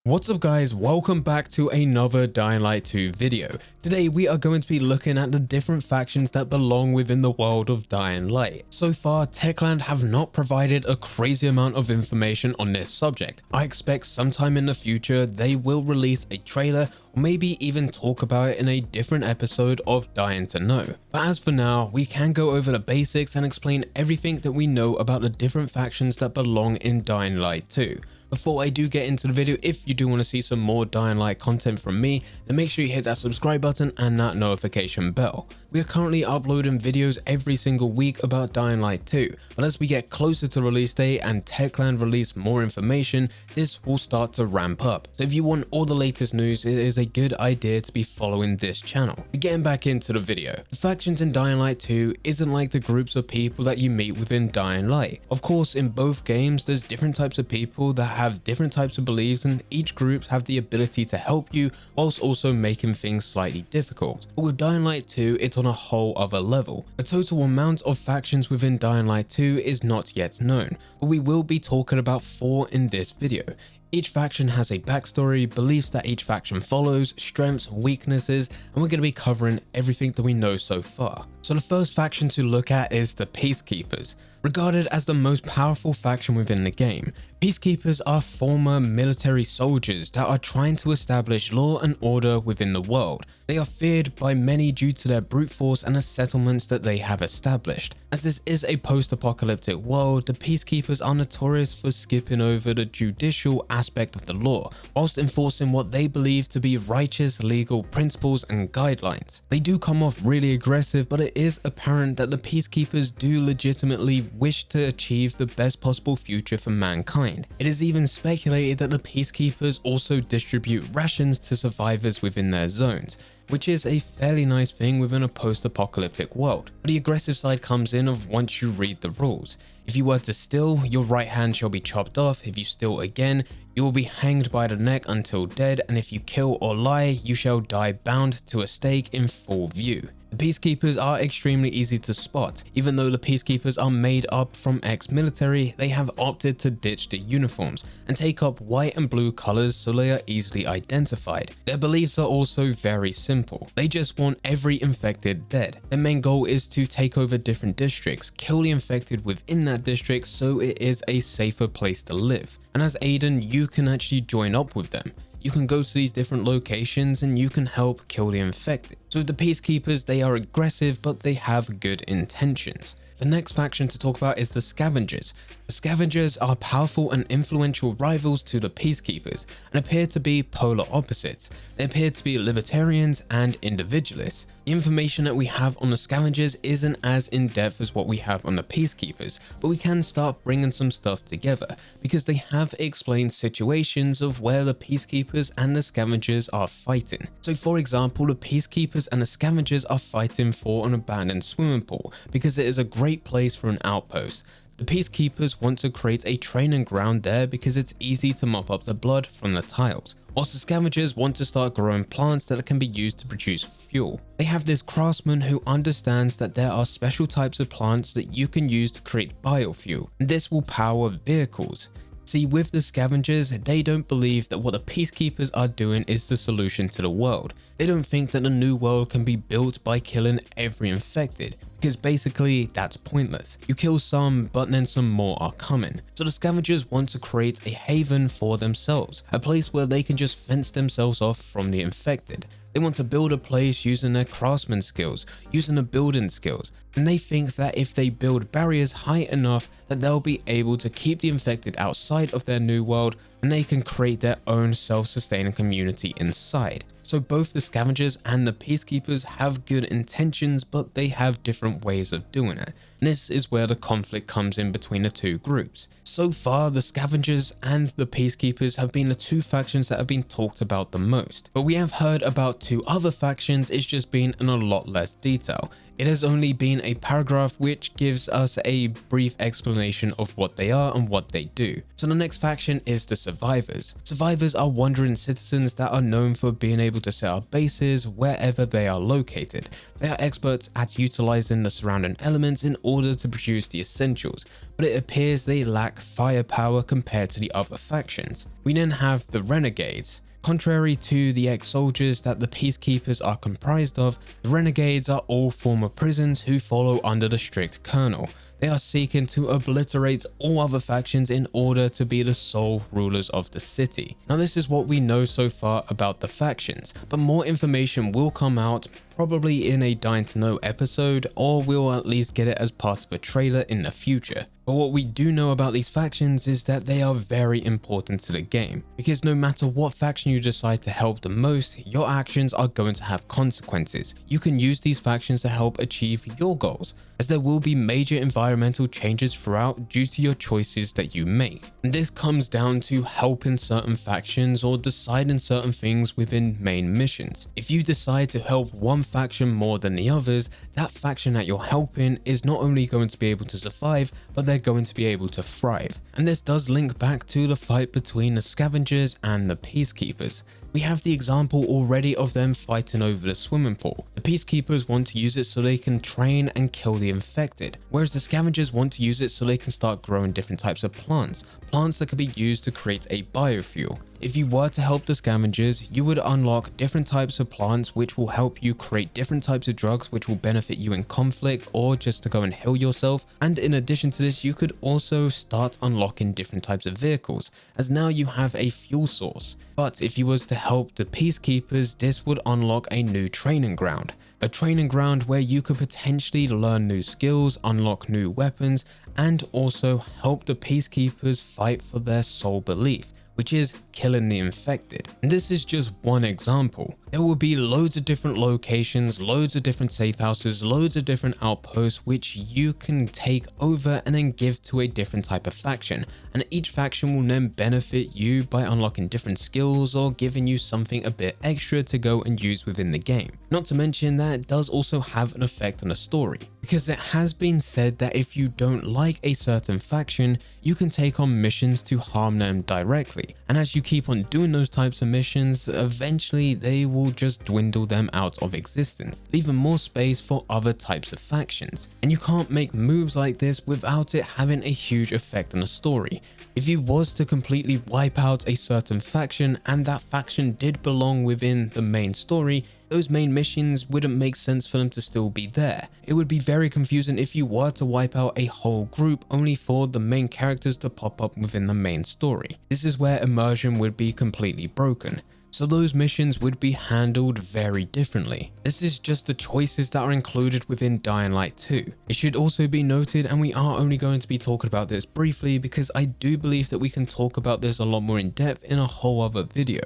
What's up guys, welcome back to another Dying Light 2 video. Today we are going to be looking at the different factions that belong within the world of Dying Light. So far, Techland have not provided a crazy amount of information on this subject. I expect sometime in the future they will release a trailer or maybe even talk about it in a different episode of Dying to Know. But as for now, we can go over the basics and explain everything that we know about the different factions that belong in Dying Light 2. Before I do get into the video, if you do want to see some more Dying Light content from me, then make sure you hit that subscribe button and that notification bell. We are currently uploading videos every single week about Dying Light 2, but as we get closer to release date and Techland release more information, this will start to ramp up. So if you want all the latest news, it is a good idea to be following this channel. But getting back into the video, the factions in Dying Light 2 isn't like the groups of people that you meet within Dying Light. Of course, in both games, there's different types of people that have different types of beliefs, and each group have the ability to help you whilst also making things slightly difficult. But with Dying Light 2, it's on a whole other level. The total amount of factions within Dying Light 2 is not yet known, but we will be talking about 4 in this video. Each faction has a backstory, beliefs that each faction follows, strengths, weaknesses, and we're going to be covering everything that we know so far. So the first faction to look at is the Peacekeepers. Regarded as the most powerful faction within the game, Peacekeepers are former military soldiers that are trying to establish law and order within the world. They are feared by many due to their brute force and the settlements that they have established. As this is a post-apocalyptic world, the Peacekeepers are notorious for skipping over the judicial aspect of the law, whilst enforcing what they believe to be righteous legal principles and guidelines. They do come off really aggressive, but it is apparent that the Peacekeepers do legitimately wish to achieve the best possible future for mankind. It is even speculated that the Peacekeepers also distribute rations to survivors within their zones, which is a fairly nice thing within a post-apocalyptic world. But the aggressive side comes in of once you read the rules. If you were to steal, your right hand shall be chopped off. If you steal again, you will be hanged by the neck until dead, and if you kill or lie, you shall die bound to a stake in full view. The Peacekeepers are extremely easy to spot. Even though the Peacekeepers are made up from ex-military, they have opted to ditch the uniforms and take up white and blue colors so they are easily identified. Their beliefs are also very simple. They just want every infected dead. Their main goal is to take over different districts, kill the infected within that district so it is a safer place to live. And as Aiden, you can actually join up with them. You can go to these different locations and you can help kill the infected. So the Peacekeepers, they are aggressive, but they have good intentions. The next faction to talk about is the Scavengers. The Scavengers are powerful and influential rivals to the Peacekeepers and appear to be polar opposites. They appear to be libertarians and individualists. The information that we have on the Scavengers isn't as in-depth as what we have on the Peacekeepers, but we can start bringing some stuff together because they have explained situations of where the Peacekeepers and the Scavengers are fighting. So for example, the Peacekeepers and the Scavengers are fighting for an abandoned swimming pool because it is a great place for an outpost. The Peacekeepers want to create a training ground there because it's easy to mop up the blood from the tiles, whilst the Scavengers want to start growing plants that can be used to produce fuel. They have this craftsman who understands that there are special types of plants that you can use to create biofuel, and this will power vehicles. See, with the Scavengers, they don't believe that what the Peacekeepers are doing is the solution to the world. They don't think that the new world can be built by killing every infected, because basically that's pointless. You kill some, but then some more are coming. So the Scavengers want to create a haven for themselves, a place where they can just fence themselves off from the infected. They want to build a place using their craftsman skills, using the building skills, and they think that if they build barriers high enough that they'll be able to keep the infected outside of their new world, and they can create their own self-sustaining community inside. So both the Scavengers and the Peacekeepers have good intentions, but they have different ways of doing it. And this is where the conflict comes in between the two groups. So far, the Scavengers and the Peacekeepers have been the two factions that have been talked about the most. But we have heard about 2 other factions, it's just been in a lot less detail. It has only been a paragraph which gives us a brief explanation of what they are and what they do. So the next faction is the Survivors. Survivors are wandering citizens that are known for being able to set up bases wherever they are located. They are experts at utilizing the surrounding elements in order to produce the essentials, but it appears they lack firepower compared to the other factions. We then have the renegades. Contrary to the ex-soldiers that the peacekeepers are comprised of, the renegades are all former prisons who follow under the strict colonel. They are seeking to obliterate all other factions in order to be the sole rulers of the city. Now this is what we know so far about the factions, but more information will come out probably in a Dying to Know episode, or we'll at least get it as part of a trailer in the future. But what we do know about these factions is that they are very important to the game, because no matter what faction you decide to help the most, your actions are going to have consequences. You can use these factions to help achieve your goals, as there will be major environmental changes throughout due to your choices that you make. And this comes down to helping certain factions or deciding certain things within main missions. If you decide to help one faction more than the others, that faction that you're helping is not only going to be able to survive, but they're going to be able to thrive. And this does link back to the fight between the scavengers and the peacekeepers. We have the example already of them fighting over the swimming pool. The peacekeepers want to use it so they can train and kill the infected, whereas the scavengers want to use it so they can start growing different types of plants that can be used to create a biofuel. If you were to help the scavengers, you would unlock different types of plants which will help you create different types of drugs which will benefit you in conflict or just to go and heal yourself. And in addition to this, you could also start unlocking different types of vehicles, as now you have a fuel source. But if you was to help the peacekeepers, this would unlock a new training ground. A training ground where you could potentially learn new skills, unlock new weapons, and also help the peacekeepers fight for their sole belief, which is killing the infected. And this is just one example. There will be loads of different locations, loads of different safe houses, loads of different outposts which you can take over and then give to a different type of faction. And each faction will then benefit you by unlocking different skills or giving you something a bit extra to go and use within the game. Not to mention that it does also have an effect on the story, because it has been said that if you don't like a certain faction, you can take on missions to harm them directly. And as you keep on doing those types of missions, eventually they will just dwindle them out of existence, leaving more space for other types of factions. And you can't make moves like this without it having a huge effect on the story. If you was to completely wipe out a certain faction and that faction did belong within the main story, those main missions wouldn't make sense for them to still be there. It would be very confusing if you were to wipe out a whole group only for the main characters to pop up within the main story. This is where immersion would be completely broken. So those missions would be handled very differently. This is just the choices that are included within Dying Light 2. It should also be noted, and we are only going to be talking about this briefly because I do believe that we can talk about this a lot more in depth in a whole other video,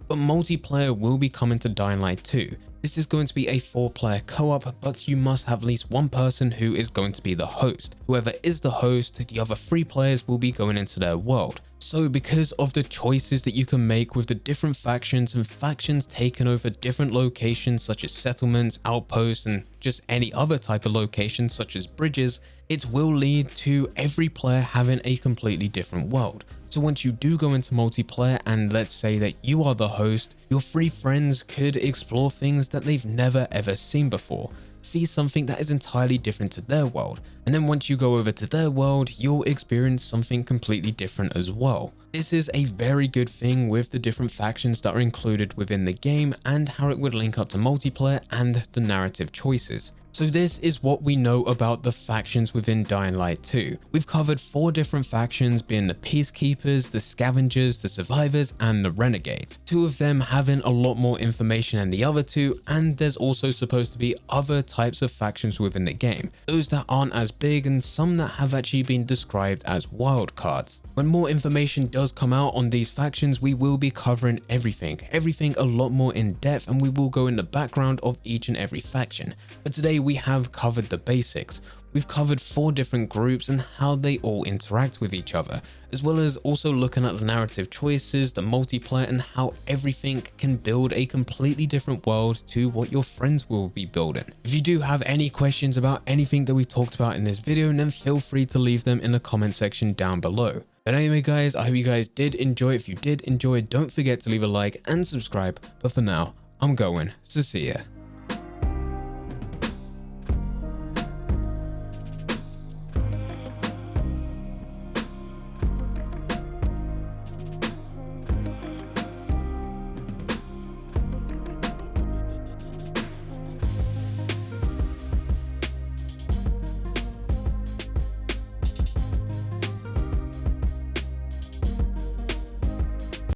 but multiplayer will be coming to Dying Light 2. This is going to be a 4-player co-op, but you must have at least one person who is going to be the host. Whoever is the host, the other 3 players will be going into their world. So because of the choices that you can make with the different factions and factions taking over different locations such as settlements, outposts, and just any other type of location such as bridges, it will lead to every player having a completely different world. So once you do go into multiplayer and let's say that you are the host, your 3 friends could explore things that they've never ever seen before, see something that is entirely different to their world, and then once you go over to their world, you'll experience something completely different as well. This is a very good thing with the different factions that are included within the game and how it would link up to multiplayer and the narrative choices. So this is what we know about the factions within Dying Light 2. We've covered 4 different factions, being the Peacekeepers, the Scavengers, the Survivors, and the Renegades. 2 of them having a lot more information than the other 2, and there's also supposed to be other types of factions within the game. Those that aren't as big and some that have actually been described as wildcards. When more information does come out on these factions, we will be covering everything a lot more in depth, and we will go in the background of each and every faction. But today we have covered the basics. We've covered 4 different groups and how they all interact with each other, as well as also looking at the narrative choices, the multiplayer, and how everything can build a completely different world to what your friends will be building. If you do have any questions about anything that we talked about in this video, then feel free to leave them in the comment section down below. But anyway guys, I hope you guys did enjoy. If you did enjoy, don't forget to leave a like and subscribe. But for now, I'm going, so see ya.